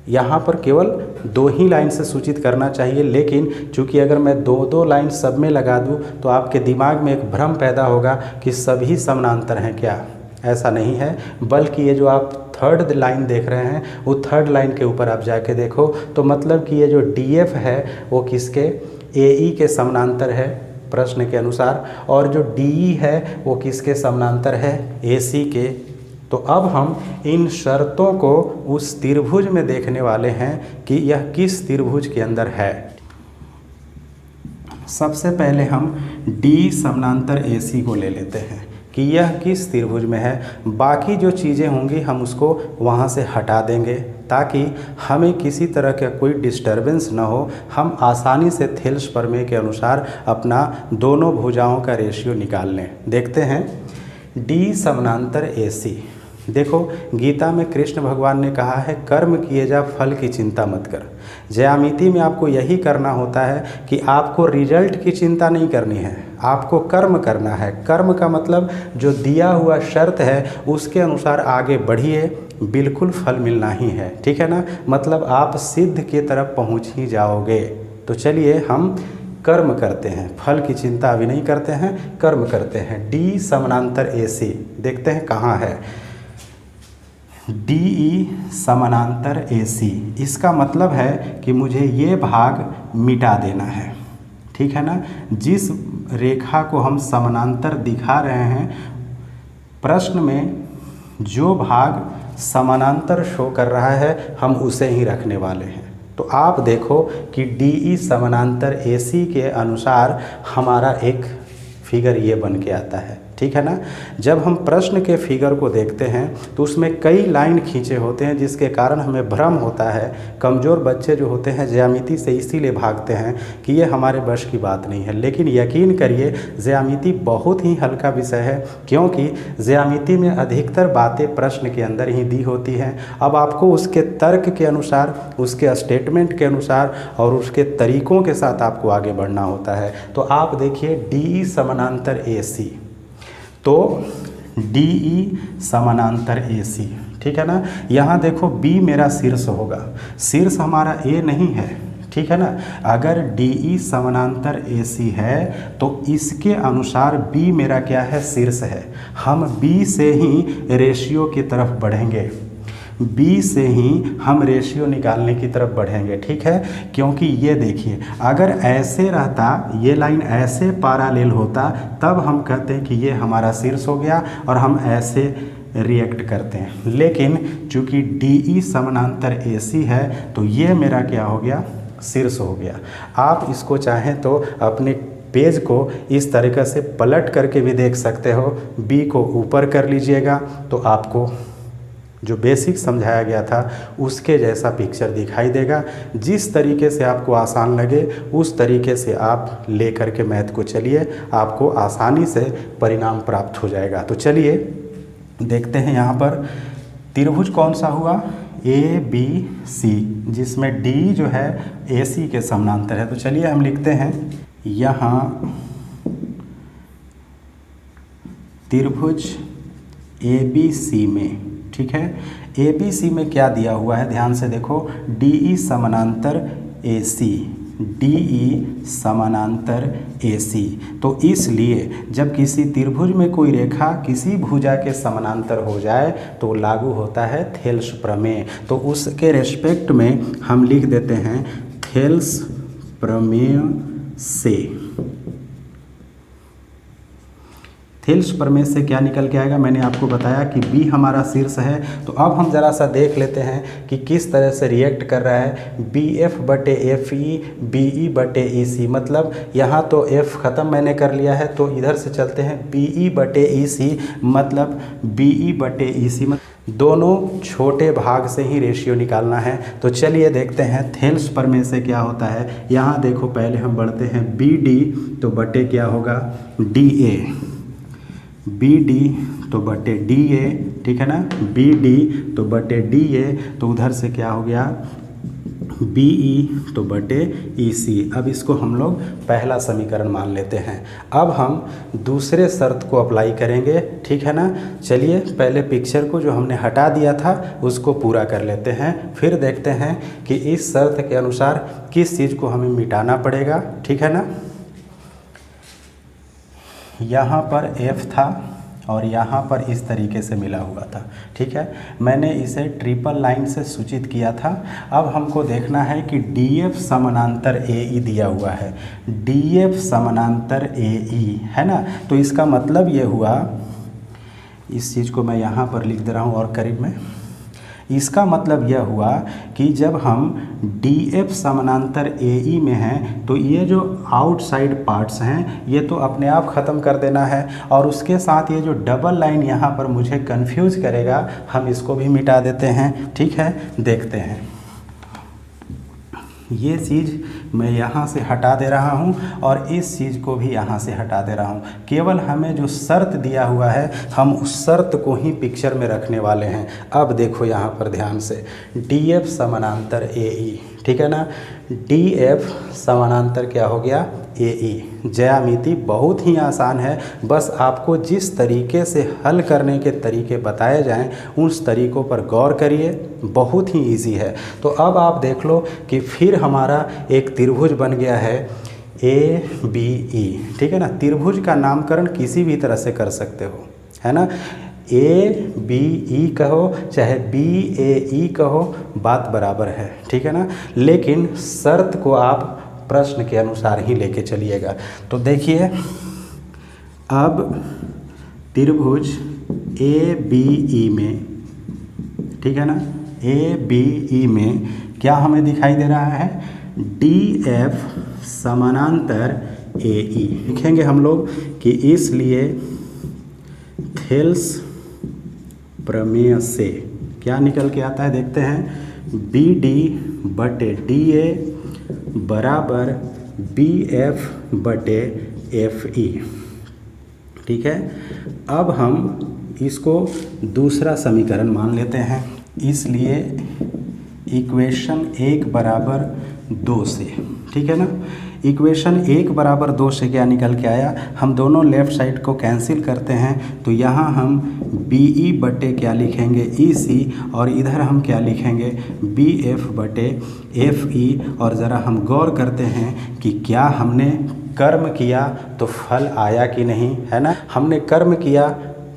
यहाँ पर केवल 2 ही लाइन से सूचित करना चाहिए, लेकिन चूंकि अगर मैं 2 लाइन सब में लगा दूँ तो आपके दिमाग में एक भ्रम पैदा होगा कि सभी समानांतर हैं क्या। ऐसा नहीं है, बल्कि ये जो आप थर्ड लाइन देख रहे हैं वो थर्ड लाइन के ऊपर आप जाके देखो तो मतलब कि ये जो DF है वो किसके, AE के समानांतर है प्रश्न के अनुसार, और जो DE है वो किसके समानांतर है, AC के। तो अब हम इन शर्तों को उस त्रिभुज में देखने वाले हैं कि यह किस त्रिभुज के अंदर है। सबसे पहले हम D समानांतर AC को ले लेते हैं कि यह किस त्रिभुज में है। बाकी जो चीज़ें होंगी हम उसको वहाँ से हटा देंगे ताकि हमें किसी तरह का कोई डिस्टरबेंस ना हो, हम आसानी से थेल्स प्रमेय के अनुसार अपना दोनों भुजाओं का रेशियो निकाल लें। देखते हैं D समानांतर AC। देखो गीता में कृष्ण भगवान ने कहा है कर्म किए जा फल की चिंता मत कर। ज्यामिति में आपको यही करना होता है कि आपको रिजल्ट की चिंता नहीं करनी है, आपको कर्म करना है। कर्म का मतलब जो दिया हुआ शर्त है उसके अनुसार आगे बढ़िए, बिल्कुल फल मिलना ही है, ठीक है ना। मतलब आप सिद्ध की तरफ पहुंच ही जाओगे। तो चलिए हम कर्म करते हैं, फल की चिंता अभी नहीं करते हैं, कर्म करते हैं। D समानांतर AC देखते हैं कहाँ है। DE समानांतर AC, इसका मतलब है कि मुझे ये भाग मिटा देना है, ठीक है ना। जिस रेखा को हम समानांतर दिखा रहे हैं, प्रश्न में जो भाग समानांतर शो कर रहा है हम उसे ही रखने वाले हैं। तो आप देखो कि DE समानांतर AC के अनुसार हमारा एक फिगर ये बन के आता है, ठीक है ना। जब हम प्रश्न के फिगर को देखते हैं तो उसमें कई लाइन खींचे होते हैं जिसके कारण हमें भ्रम होता है। कमज़ोर बच्चे जो होते हैं ज्यामिति से इसीलिए भागते हैं कि ये हमारे बश की बात नहीं है, लेकिन यकीन करिए ज्यामिति बहुत ही हल्का विषय है, क्योंकि ज्यामिति में अधिकतर बातें प्रश्न के अंदर ही दी होती हैं। अब आपको उसके तर्क के अनुसार, उसके स्टेटमेंट के अनुसार और उसके तरीक़ों के साथ आपको आगे बढ़ना होता है। तो आप देखिए DE समानांतर AC, तो DE समानांतर AC, ठीक है ना। यहाँ देखो B मेरा शीर्ष होगा, शीर्ष हमारा A नहीं है, ठीक है ना। अगर DE समानांतर AC है तो इसके अनुसार B मेरा क्या है, शीर्ष है। हम B से ही रेशियो की तरफ बढ़ेंगे, B से ही हम रेशियो निकालने की तरफ बढ़ेंगे, ठीक है। क्योंकि ये देखिए अगर ऐसे रहता, ये लाइन ऐसे पैरेलल होता, तब हम कहते हैं कि ये हमारा शीर्ष हो गया और हम ऐसे रिएक्ट करते हैं। लेकिन चूँकि DE समानांतर AC है तो ये मेरा क्या हो गया, शीर्ष हो गया। आप इसको चाहें तो अपने पेज को इस तरीक़े से पलट करके भी देख सकते हो। B को ऊपर कर लीजिएगा तो आपको जो बेसिक समझाया गया था उसके जैसा पिक्चर दिखाई देगा। जिस तरीके से आपको आसान लगे उस तरीके से आप ले कर के मैथ को चलिए, आपको आसानी से परिणाम प्राप्त हो जाएगा। तो चलिए देखते हैं यहाँ पर त्रिभुज कौन सा हुआ, ABC, जिसमें D जो है AC के समानांतर है। तो चलिए हम लिखते हैं यहाँ त्रिभुज ABC में, ठीक है। ABC में क्या दिया हुआ है, ध्यान से देखो, DE समानांतर AC, DE समानांतर AC। तो इसलिए जब किसी त्रिभुज में कोई रेखा किसी भुजा के समानांतर हो जाए तो लागू होता है थेल्स प्रमेय। तो उसके रेस्पेक्ट में हम लिख देते हैं थेल्स प्रमेय से। थेल्स प्रमेय से क्या निकल के आएगा, मैंने आपको बताया कि बी हमारा शीर्ष है। तो अब हम ज़रा सा देख लेते हैं कि किस तरह से रिएक्ट कर रहा है। बी एफ बटे एफ ई, बी ई बटे ई सी, मतलब यहाँ तो एफ ख़त्म मैंने कर लिया है, तो इधर से चलते हैं बी ई बटे ई सी, मतलब बी ई बटे ई सी, दोनों छोटे भाग से ही रेशियो निकालना है। तो चलिए देखते हैं थेल्स प्रमेय से क्या होता है। यहाँ देखो पहले हम बढ़ते हैं बी डी, तो बटे क्या होगा डी ए, बी डी तो बटे डी ए, ठीक है ना, बी डी तो बटे डी ए, तो उधर से क्या हो गया बी ई तो बटे ई सी। अब इसको हम लोग पहला समीकरण मान लेते हैं। अब हम दूसरे शर्त को अप्लाई करेंगे, ठीक है ना। चलिए पहले पिक्चर को जो हमने हटा दिया था उसको पूरा कर लेते हैं, फिर देखते हैं कि इस शर्त के अनुसार किस चीज़ को हमें मिटाना पड़ेगा, ठीक है ना। यहाँ पर f था और यहाँ पर इस तरीके से मिला हुआ था, ठीक है। मैंने इसे ट्रिपल लाइन से सूचित किया था। अब हमको देखना है कि DF समानांतर AE दिया हुआ है, DF समानांतर AE है ना। तो इसका मतलब ये हुआ, इस चीज़ को मैं यहाँ पर लिख दे रहा हूँ और करीब में, इसका मतलब यह हुआ कि जब हम DF समानांतर AE में हैं तो ये जो आउटसाइड पार्ट्स हैं ये तो अपने आप ख़त्म कर देना है, और उसके साथ ये जो डबल लाइन यहाँ पर मुझे कंफ्यूज करेगा हम इसको भी मिटा देते हैं, ठीक है। देखते हैं, ये चीज़ मैं यहाँ से हटा दे रहा हूँ और इस चीज़ को भी यहाँ से हटा दे रहा हूँ। केवल हमें जो शर्त दिया हुआ है हम उस शर्त को ही पिक्चर में रखने वाले हैं। अब देखो यहाँ पर ध्यान से, DF समानांतर AE, ठीक है ना, DF समानांतर क्या हो गया AE। ज्यामिति बहुत ही आसान है, बस आपको जिस तरीके से हल करने के तरीके बताए जाएं उस तरीक़ों पर गौर करिए, बहुत ही इजी है। तो अब आप देख लो कि फिर हमारा एक त्रिभुज बन गया है ABE, ठीक है ना। त्रिभुज का नामकरण किसी भी तरह से कर सकते हो, है ना, ABE कहो चाहे BAE कहो, बात बराबर है, ठीक है ना। लेकिन शर्त को आप प्रश्न के अनुसार ही लेके चलिएगा। तो देखिए अब त्रिभुज ABE में, ठीक है ना, ABE में क्या हमें दिखाई दे रहा है, DF समानांतर AE। लिखेंगे हम लोग कि इसलिए थेल्स प्रमेय से क्या निकल के आता है, देखते हैं, BD बटे DA बराबर BF बटे FE, ठीक है। अब हम इसको दूसरा समीकरण मान लेते हैं, इसलिए इक्वेशन 1 बराबर 2 से, ठीक है ना। इक्वेशन 1 बराबर 2 से क्या निकल के आया, हम दोनों लेफ़्ट साइड को कैंसिल करते हैं तो यहाँ हम BE बटे क्या लिखेंगे EC, और इधर हम क्या लिखेंगे BF बटे FE। और ज़रा हम गौर करते हैं कि क्या हमने कर्म किया तो फल आया कि नहीं, है ना। हमने कर्म किया,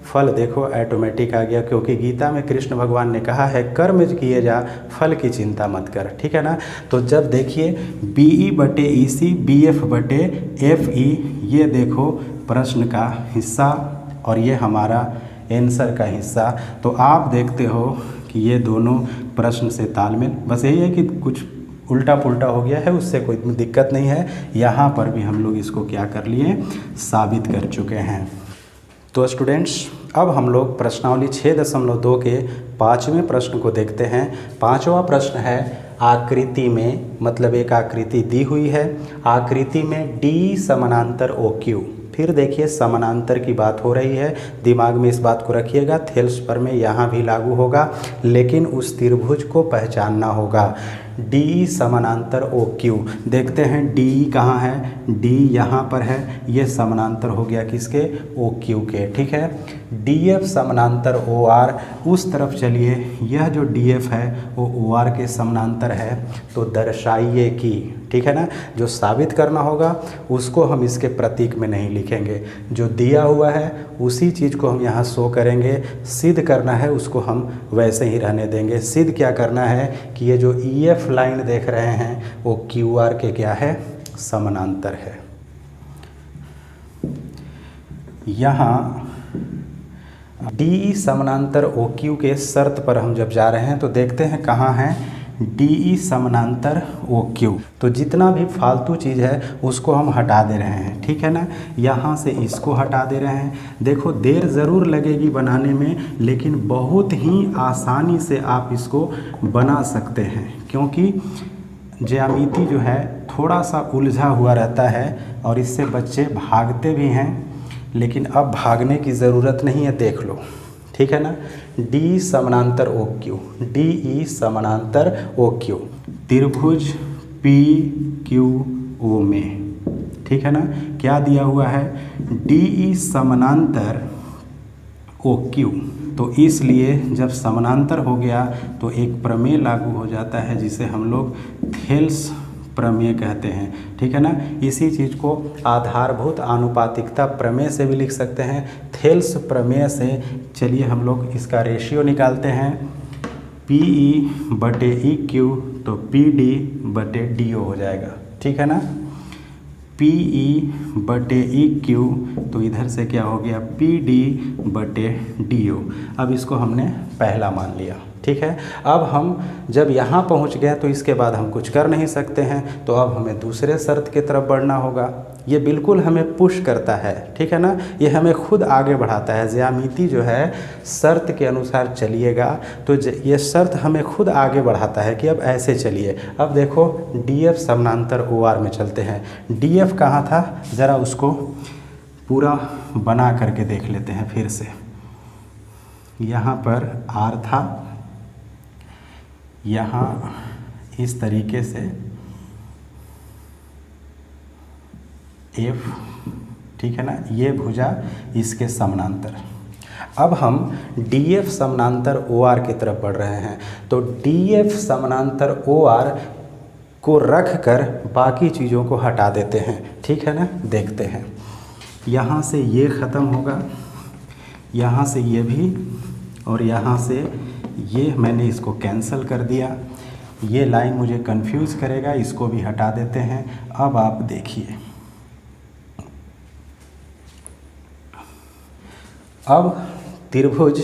फल देखो ऑटोमेटिक आ गया, क्योंकि गीता में कृष्ण भगवान ने कहा है कर्म किए जा फल की चिंता मत कर, ठीक है ना। तो जब देखिए BE बटे EC BF बटे FE, ये देखो प्रश्न का हिस्सा और ये हमारा आंसर का हिस्सा। तो आप देखते हो कि ये दोनों प्रश्न से तालमेल, बस यही है कि कुछ उल्टा पुल्टा हो गया है, उससे कोई दिक्कत नहीं है। यहाँ पर भी हम लोग इसको क्या कर लिए, साबित कर चुके हैं। तो स्टूडेंट्स अब हम लोग प्रश्नावली 6.2 के 5वें प्रश्न को देखते हैं। 5वां प्रश्न है आकृति में, मतलब एक आकृति दी हुई है, आकृति में D समानांतर OQ। फिर देखिए समानांतर की बात हो रही है, दिमाग में इस बात को रखिएगा, थेल्स प्रमेय यहाँ भी लागू होगा, लेकिन उस त्रिभुज को पहचानना होगा। DE समानांतर OQ, देखते हैं DE कहाँ है, D यहाँ पर है, ये समानांतर हो गया किसके, OQ के, ठीक है। DF समानांतर OR, उस तरफ चलिए, यह जो DF है वो OR के समानांतर है, तो दर्शाइए कि, ठीक है ना। जो साबित करना होगा उसको हम इसके प्रतीक में नहीं लिखेंगे, जो दिया हुआ है उसी चीज़ को हम यहाँ शो करेंगे। सिद्ध करना है उसको हम वैसे ही रहने देंगे। सिद्ध क्या करना है कि ये जो EF DF लाइन देख रहे हैं वो QR के क्या है, समानांतर है। यहाँ DE समानांतर OQ के शर्त पर हम जब जा रहे हैं तो देखते हैं कहाँ है DE समानांतर OQ। तो जितना भी फालतू चीज़ है उसको हम हटा दे रहे हैं, ठीक है ना। यहाँ से इसको हटा दे रहे हैं। देखो देर ज़रूर लगेगी बनाने में, लेकिन बहुत ही आसानी से आप इसको बना सकते हैं, क्योंकि ज्यामिति जो है थोड़ा सा उलझा हुआ रहता है और इससे बच्चे भागते भी हैं, लेकिन अब भागने की ज़रूरत नहीं है, देख लो, ठीक है ना। DE समानांतर OQ, DE समानांतर OQ त्रिभुज PQO में, ठीक है ना। क्या दिया हुआ है, DE समानांतर OQ। तो इसलिए जब समानांतर हो गया तो एक प्रमेय लागू हो जाता है जिसे हम लोग थेल्स प्रमेय कहते हैं, ठीक है ना। इसी चीज़ को आधारभूत आनुपातिकता प्रमेय से भी लिख सकते हैं, थेल्स प्रमेय से। चलिए हम लोग इसका रेशियो निकालते हैं, PE बटे EQ तो PD बटे DO हो जाएगा, ठीक है ना। PE बटे EQ तो इधर से क्या हो गया, PD बटे DO। अब इसको हमने पहला मान लिया, ठीक है। अब हम जब यहाँ पहुँच गए तो इसके बाद हम कुछ कर नहीं सकते हैं, तो अब हमें दूसरे शर्त की तरफ बढ़ना होगा। ये बिल्कुल हमें पुश करता है, ठीक है ना, ये हमें खुद आगे बढ़ाता है। ज्यामिति जो है शर्त के अनुसार चलिएगा तो ये शर्त हमें खुद आगे बढ़ाता है कि अब ऐसे चलिए। अब देखो DF समानांतर OR में चलते हैं। DF कहाँ था, ज़रा उसको पूरा बना करके देख लेते हैं फिर से। यहाँ पर R था, यहाँ इस तरीके से F, ठीक है ना, ये भुजा इसके समानांतर। अब हम DF समानांतर OR की तरफ बढ़ रहे हैं, तो DF समानांतर OR को रख कर बाकी चीज़ों को हटा देते हैं, ठीक है ना। देखते हैं, यहाँ से ये ख़त्म होगा, यहाँ से ये भी, और यहाँ से ये, मैंने इसको कैंसिल कर दिया। ये लाइन मुझे कंफ्यूज करेगा, इसको भी हटा देते हैं। अब आप देखिए, अब त्रिभुज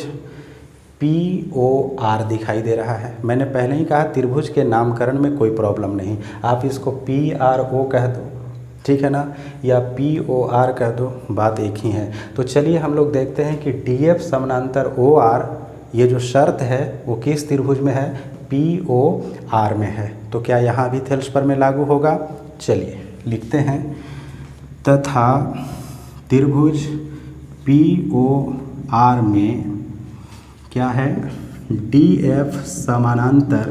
POR दिखाई दे रहा है। मैंने पहले ही कहा त्रिभुज के नामकरण में कोई प्रॉब्लम नहीं, आप इसको PRO कह दो, ठीक है ना, या POR कह दो, बात एक ही है। तो चलिए हम लोग देखते हैं कि DF समानांतर OR, ये जो शर्त है वो किस त्रिभुज में है, POR में है। तो क्या यहाँ भी थेल्स प्रमेय लागू होगा। चलिए लिखते हैं, तथा त्रिभुज POR में क्या है, DF समानांतर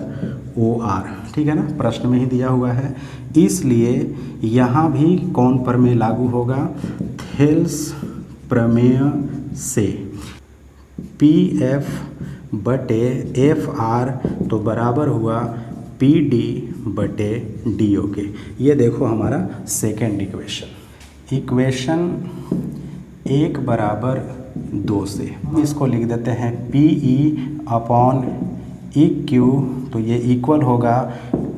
OR, ठीक है ना, प्रश्न में ही दिया हुआ है। इसलिए यहाँ भी कौन प्रमेय लागू होगा, थेल्स प्रमेय से। PF बटे FR तो बराबर हुआ PD बटे DO के। ये देखो हमारा सेकेंड इक्वेशन 1 बराबर 2 से इसको लिख देते हैं PE अपॉन EQ, तो ये इक्वल होगा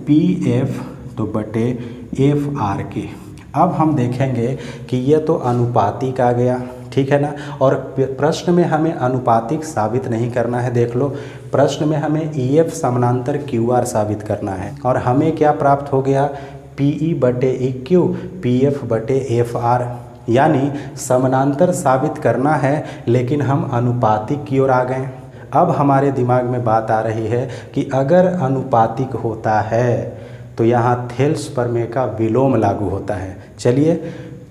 PF तो बटे FR के। अब हम देखेंगे कि ये तो अनुपातिक आ गया, ठीक है ना, और प्रश्न में हमें अनुपातिक साबित नहीं करना है। देख लो, प्रश्न में हमें EF समानांतर QR साबित करना है, और हमें क्या प्राप्त हो गया, PE बटे EQ PF बटे FR, यानी समानांतर साबित करना है, लेकिन हम अनुपातिक की ओर आ गए। अब हमारे दिमाग में बात आ रही है कि अगर अनुपातिक होता है तो यहाँ थेल्स प्रमेय का विलोम लागू होता है। चलिए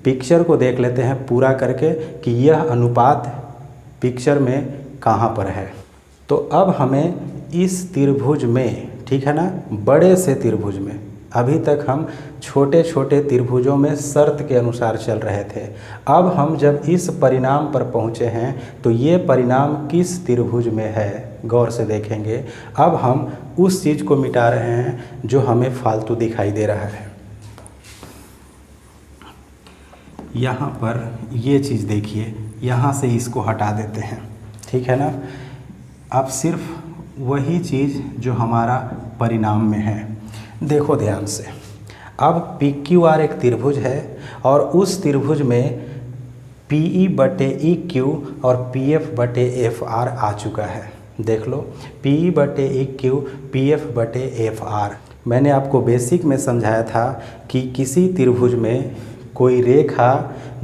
पिक्चर को देख लेते हैं पूरा करके कि यह अनुपात पिक्चर में कहाँ पर है। तो अब हमें इस त्रिभुज में, ठीक है ना, बड़े से त्रिभुज में, अभी तक हम छोटे छोटे त्रिभुजों में शर्त के अनुसार चल रहे थे। अब हम जब इस परिणाम पर पहुँचे हैं तो ये परिणाम किस त्रिभुज में है, गौर से देखेंगे। अब हम उस चीज़ को मिटा रहे हैं जो हमें फालतू दिखाई दे रहा है। यहाँ पर ये चीज़ देखिए, यहाँ से इसको हटा देते हैं, ठीक है ना। अब सिर्फ वही चीज़ जो हमारा परिणाम में है, देखो ध्यान से, अब पी क्यू आर एक त्रिभुज है और उस त्रिभुज में पी ई बटे ई क्यू और पी एफ बटे एफ आर आ चुका है। देख लो, पी ई बटे ई क्यू पी एफ बटे एफ आर। मैंने आपको बेसिक में समझाया था कि किसी त्रिभुज में कोई रेखा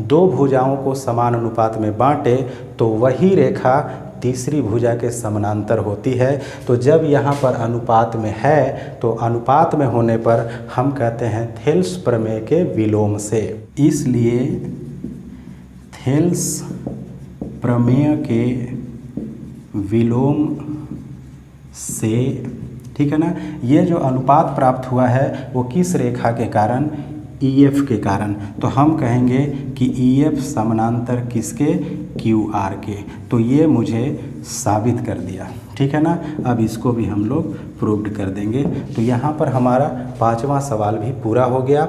दो भुजाओं को समान अनुपात में बांटे तो वही रेखा तीसरी भुजा के समानांतर होती है। तो जब यहाँ पर अनुपात में है तो अनुपात में होने पर हम कहते हैं थेल्स प्रमेय के विलोम से। इसलिए थेल्स प्रमेय के विलोम से, ठीक है ना, ये जो अनुपात प्राप्त हुआ है वो किस रेखा के कारण, EF के कारण। तो हम कहेंगे कि EF समानांतर किसके, QR के। तो ये मुझे साबित कर दिया, ठीक है ना। अब इसको भी हम लोग प्रूव्ड कर देंगे। तो यहाँ पर हमारा 5वां सवाल भी पूरा हो गया।